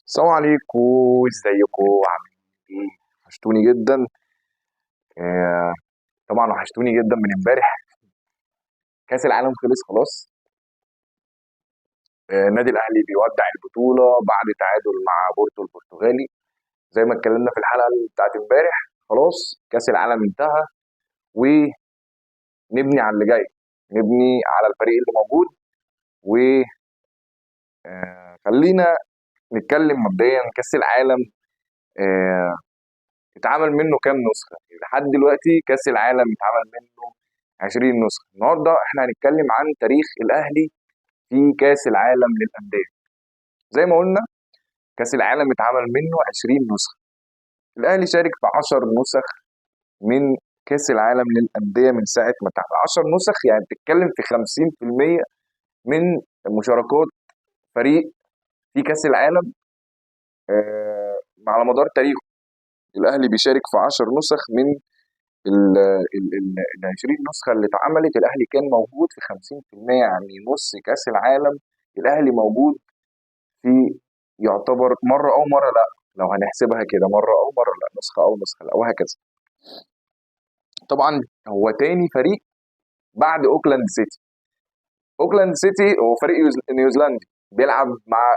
السلام عليكم. ازيكم عاملين ايه؟ وحشتوني جدا. آه، طبعا وحشتوني جدا من امبارح. كاس العالم خلص خلاص. النادي الاهلي بيودع البطوله بعد تعادل مع بورتو البرتغالي. زي ما اتكلمنا في الحلقه بتاعت امبارح، خلاص كاس العالم انتهى، ونبني على اللي جاي، نبني على الفريق اللي موجود. وخلينا نتكلم مبدئيا كاس العالم. آه، اتعمل منه كام نسخة؟ لحد دلوقتي كأس العالم اتعمل منه 20 نسخة. النهاردة احنا هنتكلم عن تاريخ الأهلي في كأس العالم للأندية. زي ما قلنا، كأس العالم اتعمل منه 20 نسخة. الأهلي شارك في 10 نسخ من كأس العالم للأندية من ساعة ما اتعمل. 10 نسخ يعني بتتكلم في 50% من مشاركات فريق في كأس العالم على مدار تاريخه. الأهلي بيشارك في 10 نسخ من ال 20 نسخة اللي اتعملت. الأهلي كان موجود في 50%، يعني نص كأس العالم الأهلي موجود في. يعتبر مرة أو مرة لا، لو هنحسبها كده مرة أو مرة لا، نسخة أو نسخة لا، وهكذا. طبعا هو تاني فريق بعد أوكلاند سيتي. أوكلاند سيتي هو فريق نيوزيلندي بيلعب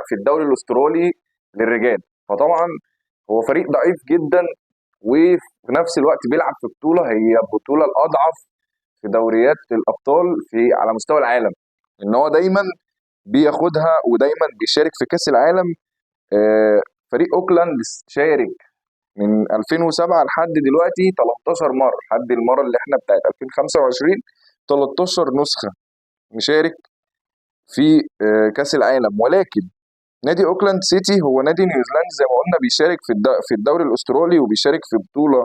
في الدوري الأسترالي للرجال، فطبعا هو فريق ضعيف جدا، وفي نفس الوقت بيلعب في بطولة هي البطولة الأضعف في دوريات الابطال على مستوى العالم، ان هو دايما بياخدها ودايما بيشارك في كاس العالم. فريق اوكلاند شارك من 2007 لحد دلوقتي 13 مره، لحد المره اللي احنا بتاعت 2025 13 نسخه مشارك في كاس العالم. ولكن نادي اوكلاند سيتي هو نادي نيوزيلندي زي ما قلنا، بيشارك في الدوري الاسترالي، وبيشارك في بطوله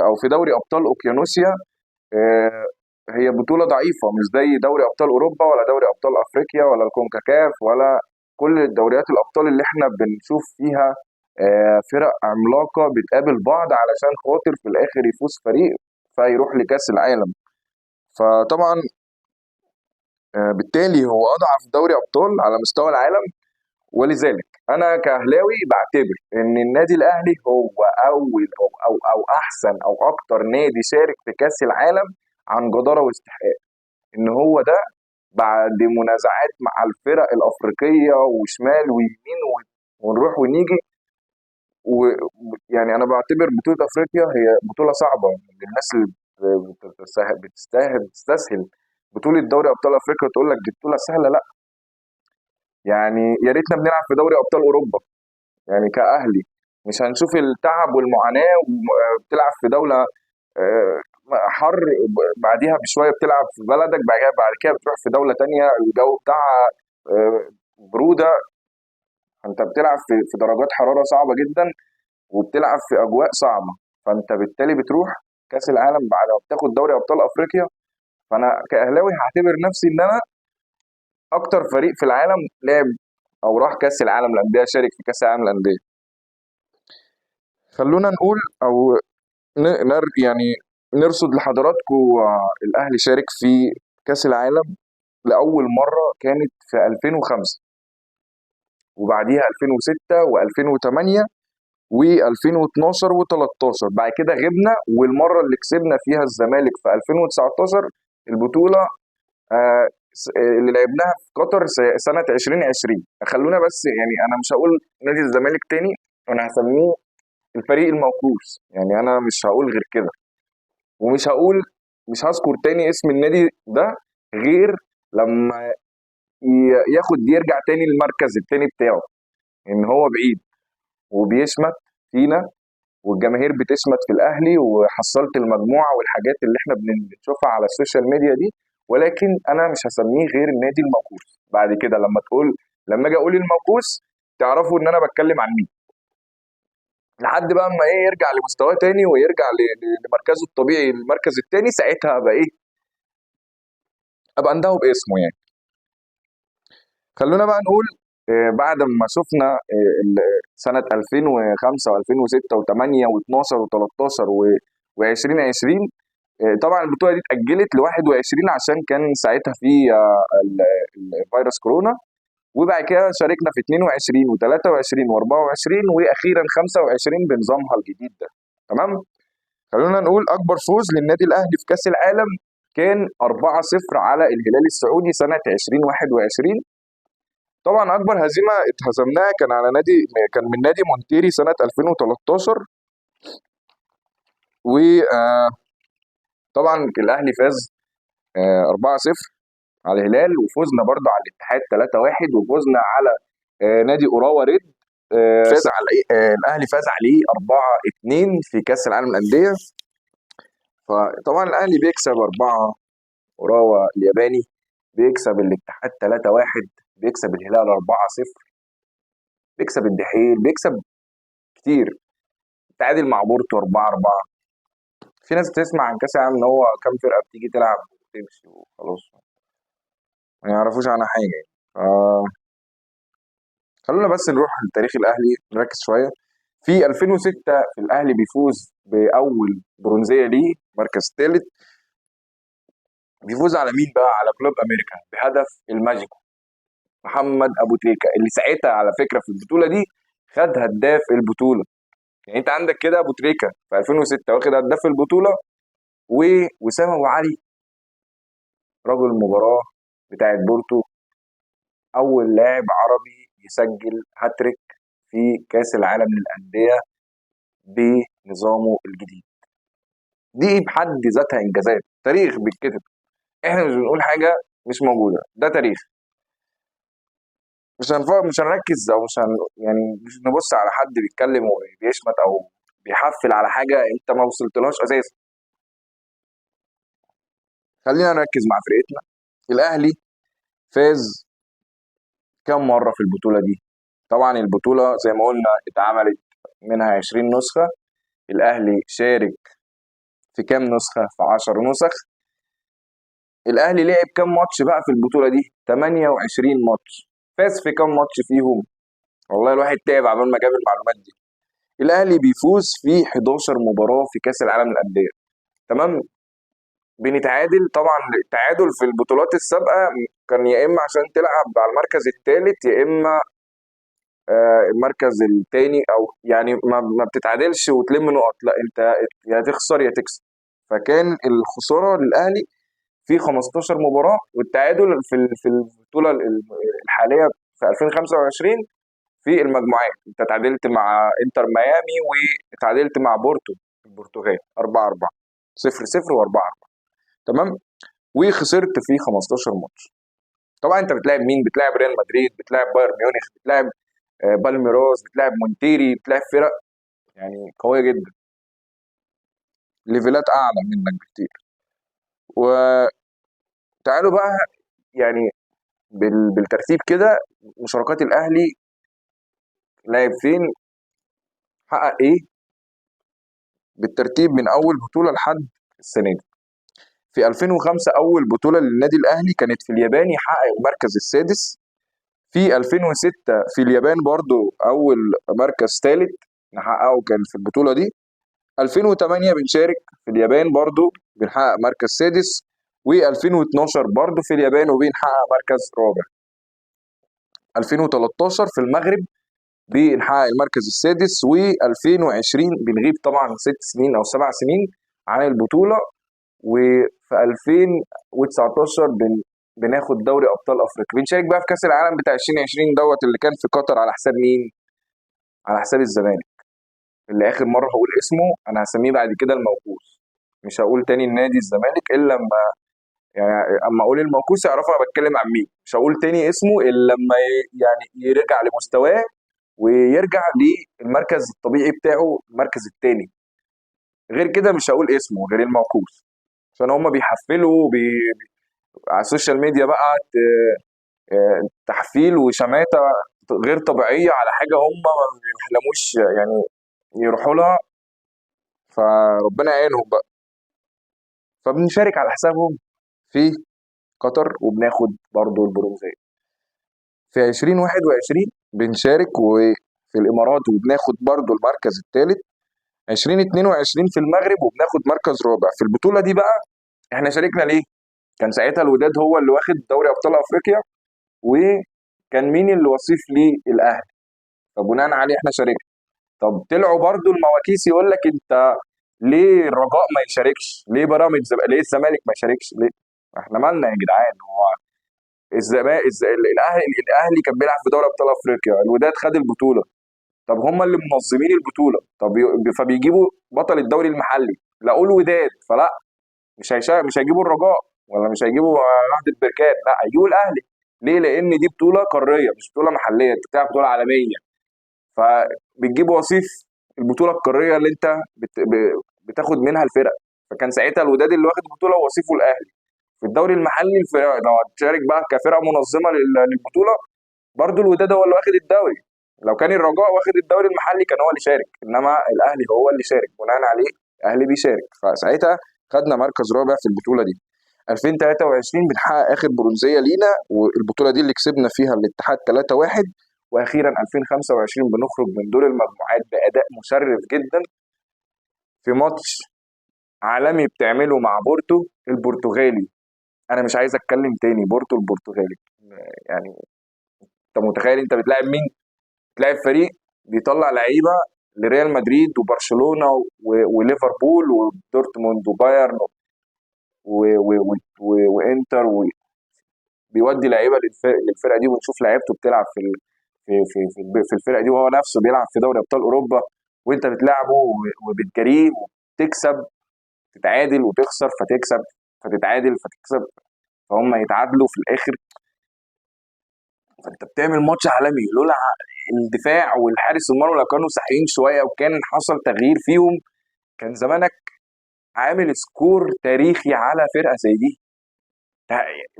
او في دوري ابطال اوكيانوسيا. آه، هي بطولة ضعيفة، مش زي دوري أبطال أوروبا ولا دوري أبطال أفريقيا ولا الكونكاكاف ولا كل الدوريات الأبطال اللي احنا بنشوف فيها فرق عملاقة بتقابل بعض علشان خاطر في الآخر يفوز فريق فيروح لكأس العالم. فطبعا بالتالي هو أضعف دوري أبطال على مستوى العالم. ولذلك أنا كأهلاوي بعتبر إن النادي الأهلي هو أول أو أحسن أو أكتر نادي شارك في كأس العالم عن جدارة واستحقاق. ان هو ده بعد منازعات مع الفرق الافريقيه وشمال ويمين ونروح ونيجي. ويعني انا بعتبر بطوله افريقيا هي بطوله صعبه للناس اللي بتستسهل بطوله دوري ابطال افريقيا وتقول لك دي بطوله سهله. لا، يعني يا ريتنا بنلعب في دوري ابطال اوروبا. يعني كاهلي مش هنشوف التعب والمعاناه، وبتلعب في دوله آه، حر، بعديها بشويه بتلعب في بلدك، بعد كده بتروح في دوله تانية الجو بتاعها بروده. فانت بتلعب في درجات حراره صعبه جدا، وبتلعب في اجواء صعبه. فانت بالتالي بتروح كاس العالم بعد ما بتاخد دوري ابطال افريقيا. فانا كاهلاوي هعتبر نفسي ان انا اكتر فريق في العالم لعب او راح كاس العالم للانديه، شارك في كاس العالم للانديه. خلونا نقول او يعني نرصد لحضراتكم. الاهلي شارك في كاس العالم لاول مره كانت في 2005، وبعديها 2006 و2008 و2012 و13. بعد كده غبنا، والمره اللي كسبنا فيها الزمالك في 2019 البطوله اللي لعبناها في قطر سنه 2020. خلونا بس، يعني انا مش هقول نادي الزمالك تاني، انا هسميه الفريق الموقوس. يعني انا مش هقول غير كده، ومش هقول مش هذكر تاني اسم النادي ده غير لما يرجع تاني المركز التاني بتاعه، ان هو بعيد وبيشمت فينا، والجماهير بتشمت في الاهلي وحصلت المجموعه والحاجات اللي احنا بنشوفها على السوشيال ميديا دي. ولكن انا مش هسميه غير النادي الموقوس. بعد كده لما اجي اقول الموقوس تعرفوا ان انا بتكلم عن مين، لحد بقى اما ايه يرجع لمستواه تاني ويرجع لمركزه الطبيعي، المركز التاني، ساعتها ابقى ايه، ابقى انده باسمه يعني. خلونا بقى نقول بعد ما شفنا سنة 2005 و2006 و8 و12 و13 و2020. طبعا البطولة دي اتأجلت ل 21 عشان كان ساعتها في الفيروس كورونا. وبعد كده شاركنا في 22 و23 و24 واخيرا 25 بنظامها الجديد ده. تمام. خلونا نقول اكبر فوز للنادي الاهلي في كاس العالم كان 4-0 على الهلال السعودي سنه 2021. طبعا اكبر هزيمه اتهزمناها كان من نادي مونتيري سنه 2013. وطبعا الاهلي فاز 4-0 على الهلال، وفوزنا برضه على الاتحاد 3-1، وفوزنا على نادي اوراوا ريد فاز على الاهلي فاز عليه 4-2 في كاس العالم للانديه. فطبعا الاهلي بيكسب 4، اوراوا الياباني بيكسب الاتحاد 3-1، بيكسب الهلال 4-0، بيكسب الدحيل، بيكسب كتير، تعادل مع بورتو 4-4. في ناس بتسمع عن كاس العالم ان هو كام فرقه بتيجي تلعب وتمشي وخلاص، ما يعرفوش عنها حاجه يعني. خلونا بس نروح لتاريخ الاهلي، نركز شويه. في 2006 الاهلي بيفوز باول برونزيه ليه، مركز ثالث. بيفوز على مين بقى؟ على كلوب امريكا بهدف الماجيكو محمد ابو تريكه، اللي ساعتها على فكره في البطوله دي خد هداف البطوله. يعني انت عندك كده ابو تريكه في 2006 واخد هداف البطوله، ووسام ابو علي رجل المباراه بتاعت بورتو، اول لاعب عربي يسجل هاتريك في كاس العالم للانديه بنظامه الجديد. دي بحد ذاتها انجازات، تاريخ بيتكتب. احنا مش بنقول حاجه مش موجوده، ده تاريخ. مش هنركز او يعني مش نبص على حد بيتكلم وبيشمت او بيحفل على حاجه انت ما وصلتلهاش اساسا. خلينا نركز مع فرقتنا. الاهلي فاز كم مره في البطوله دي؟ طبعا البطوله زي ما قلنا اتعملت منها 20 نسخه. الاهلي شارك في كام نسخه؟ في 10 نسخ. الاهلي لعب كام ماتش بقى في البطوله دي؟ 28 ماتش. فاز في كام ماتش فيهم؟ والله الواحد تعب عبال ما جاب المعلومات دي. الاهلي بيفوز في 11 مباراه في كاس العالم للانديه. تمام. بنتعادل. طبعا التعادل في البطولات السابقه كان يا اما عشان تلعب على المركز الثالث، يا اما المركز الثاني، او يعني ما بتتعادلش وتلم نقط، لا انت يا تخسر يا تكسب. فكان الخساره للاهلي في 15 مباراه، والتعادل في البطوله الحاليه في 2025 في المجموعات. انت تعادلت مع انتر ميامي، وتعادلت مع بورتو البرتغال 4-4، 0-0 و4-4. تمام. وخسرت في 15 ماتش. طبعا انت بتلاعب مين؟ بتلاعب ريال مدريد، بتلاعب بايرن ميونخ، بتلاعب بالميراس، بتلاعب مونتيري، بتلاعب فرق يعني قويه جدا، ليفلات اعلى منك بكتير. وتعالوا بقى يعني بالترتيب كده، مشاركات الاهلي لاعب فين، حقق ايه، بالترتيب من اول بطوله لحد السنه دي. في 2005 اول بطوله للنادي الاهلي كانت في اليابان، يحقق المركز السادس. في 2006 في اليابان برضو اول مركز ثالث نحققه كان في البطوله دي. 2008 بنشارك في اليابان برضو بنحقق مركز سادس. و2012 برضو في اليابان وبنحقق مركز رابع. 2013 في المغرب بنحقق المركز السادس. و2020 بنغيب طبعا 6 سنين او 7 سنين عن البطوله. وفي 2019 بناخد دوري ابطال افريقيا. بنشارك بقى في كاس العالم بتاع 2020 اللي كان في قطر على حساب مين؟ على حساب الزمالك، اللي اخر مره هقول اسمه انا هسميه بعد كده الموقوس. مش هقول تاني النادي الزمالك الا لما يعني اما اقول الموقوس يعرفوا انا بتكلم عن مين. مش هقول تاني اسمه الا لما يعني يرجع لمستواه ويرجع للمركز الطبيعي بتاعه، المركز الثاني. غير كده مش هقول اسمه غير الموقوس، عشان هم بيحفلوا على السوشيال ميديا بقى تحفيل وشماتة غير طبيعية على حاجة هم ما بيحلموش يعني يروحوا لها. فربنا يعينهم بقى. فبنشارك على حسابهم في قطر وبناخد برضو البرونزية. في 2021 بنشارك وفي الإمارات وبناخد برضو المركز الثالث. 2022 في المغرب وبناخد مركز رابع. في البطولة دي بقى احنا شاركنا ليه؟ كان ساعتها الوداد هو اللي واخد دوري أبطال أفريقيا، كان مين اللي وصيف ليه؟ الاهلي. فبناء عليه احنا شاركنا. طب طلعوا برضو المواكيس يقول لك انت ليه الرجاء ما يشاركش؟ ليه بيراميدز؟ ليه الزمالك ما يشاركش؟ ليه؟ احنا مالنا يا جدعان؟ هو الزمالك الاهلي كان بيلعب في دوري ابطال افريقيا، الوداد خد البطوله. طب هم اللي منظمين البطوله، طب فبيجيبوا بطل الدوري المحلي، لا الوداد، فلا مش هيجيبوا الرجاء، ولا مش هيجيبوا نهضه بركان، لا هيجيبوا الاهلي. ليه؟ لان دي بطوله قاريه مش بطوله محليه، انت بتلعب بطوله عالميه. فبتجيب وصيف البطوله القاريه اللي انت بتاخد منها الفرق. فكان ساعتها الوداد اللي واخد البطوله ووصيفه الاهلي. في الدوري المحلي الفرق لو هتشارك بقى كفرقه منظمه للبطوله، برضو الوداد هو اللي واخد الدوري. لو كان الرجاء واخد الدوري المحلي كان هو اللي شارك، انما الاهلي هو اللي شارك، بناء عليه الاهلي بيشارك. فساعتها خدنا مركز رابع في البطوله دي. 2023 بنحقق اخر برونزيه لينا، والبطوله دي اللي كسبنا فيها الاتحاد 3-1. واخيرا 2025 بنخرج من دور المجموعات باداء مشرف جدا في ماتش عالمي بتعمله مع بورتو البرتغالي. انا مش عايز اتكلم تاني، بورتو البرتغالي يعني. انت متخيل انت بتلاعب مين؟ بتلاعب فريق بيطلع لعيبه لريال مدريد وبرشلونه وليفربول ودورتموند وبايرن وانتر، وبيودي لعيبه للفرقه دي، ونشوف لعيبته بتلعب في الفرقه دي، وهو نفسه بيلعب في دوري ابطال اوروبا. وانت بتلعبه وبتجريه وبتكسب، تتعادل وتخسر فتكسب، فتتعادل فتكسب، فهم يتعادلوا في الاخر. فانت بتعمل ماتش عالمي. لولا الدفاع والحارس المرمى لو كانوا صحيين شويه وكان حصل تغيير فيهم، كان زمانك عامل سكور تاريخي على فرقه زي دي.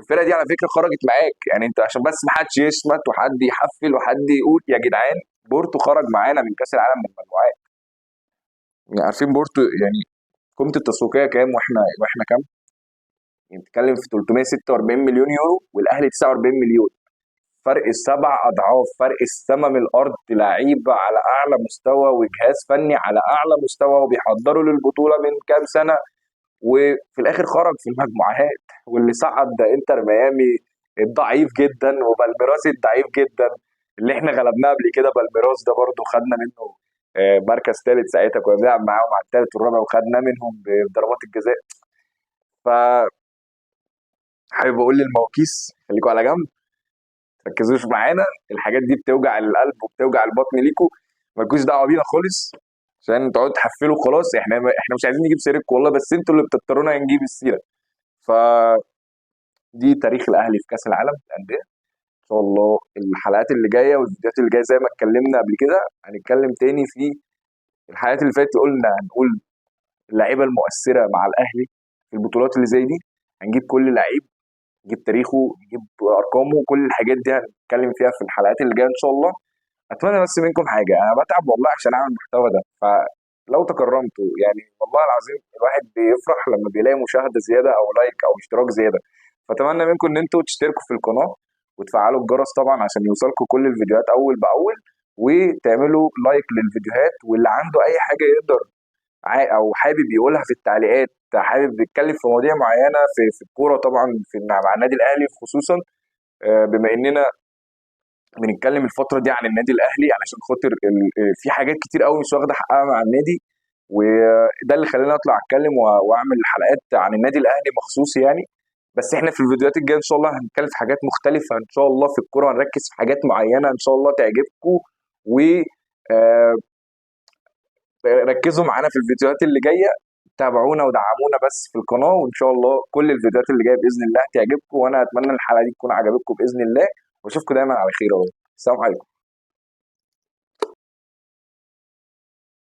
الفرقه دي على فكره خرجت معاك، يعني انت عشان بس ما حدش يشمت وحد يحفل وحد يقول يا جدعان، بورتو خرج معانا من كاس العالم من المجموعات. يعني عارفين بورتو يعني قيمه التسويقيه كام؟ واحنا كام؟ يعني بتتكلم في 346 مليون يورو والاهلي 49 مليون. فرق 7 اضعاف، فرق السما من الارض. لعيبه على اعلى مستوى وجهاز فني على اعلى مستوى وبيحضروا للبطوله من كام سنه، وفي الاخر خرج في المجموعات. واللي صعد ده انتر ميامي الضعيف جدا، وبالميراس الضعيف جدا اللي احنا غلبناه قبل كده. بالميراس ده برضه خدنا منه مركز ثالث، ساعتها كنا بنلعب معاهم على الثالث والرابع وخدنا منهم بضربات الجزاء. ف حابب اقول للمواكيس خليكم على جنب، ركزوش معانا. الحاجات دي بتوجع القلب وبتوجع البطن ليكوا، مالكوش دعوه بينا خالص. عشان تقعدوا تحفلوا خلاص، احنا مش عايزين نجيب سيرتكم والله، بس انتوا اللي بتضطرونا نجيب السيره. فدي تاريخ الاهلي في كاس العالم للانديه. ان شاء الله الحلقات اللي جايه والفيديوهات اللي جايه زي ما اتكلمنا قبل كده هنتكلم تاني في الحلقات اللي فاتت. قلنا هنقول اللعيبه المؤثره مع الاهلي في البطولات اللي زي دي، هنجيب كل لعيب، نجيب تاريخه، نجيب ارقامه، كل الحاجات دي هنتكلم فيها في الحلقات اللي جايه ان شاء الله. اتمنى بس منكم حاجه، انا بتعب والله عشان اعمل المحتوى ده، فلو تكرمتوا يعني والله العظيم الواحد بيفرح لما بيلاقي مشاهده زياده او لايك او اشتراك زياده. فاتمنى منكم ان انتوا تشتركوا في القناه وتفعلوا الجرس طبعا عشان يوصلكم كل الفيديوهات اول باول، وتعملوا لايك للفيديوهات. واللي عنده اي حاجه يقدر او حابب يقولها في التعليقات، حابب يتكلم في مواضيع معينه في الكوره طبعا، مع النادي الاهلي خصوصا، بما اننا بنتكلم الفتره دي عن النادي الاهلي علشان خاطر في حاجات كتير قوي مش واخده حقها مع النادي. وده اللي خلاني اطلع اتكلم واعمل حلقات عن النادي الاهلي مخصوص يعني. بس احنا في الفيديوهات الجايه ان شاء الله هنتكلم في حاجات مختلفه ان شاء الله في الكوره، هنركز في حاجات معينه ان شاء الله تعجبكم. و آه، ركزوا معانا في الفيديوهات اللي جايه، تابعونا ودعمونا بس في القناه، وان شاء الله كل الفيديوهات اللي جايه باذن الله تعجبكم. وانا اتمنى الحلقه دي تكون عجبتكم باذن الله، واشوفكم دايما على خير. اهو السلام عليكم.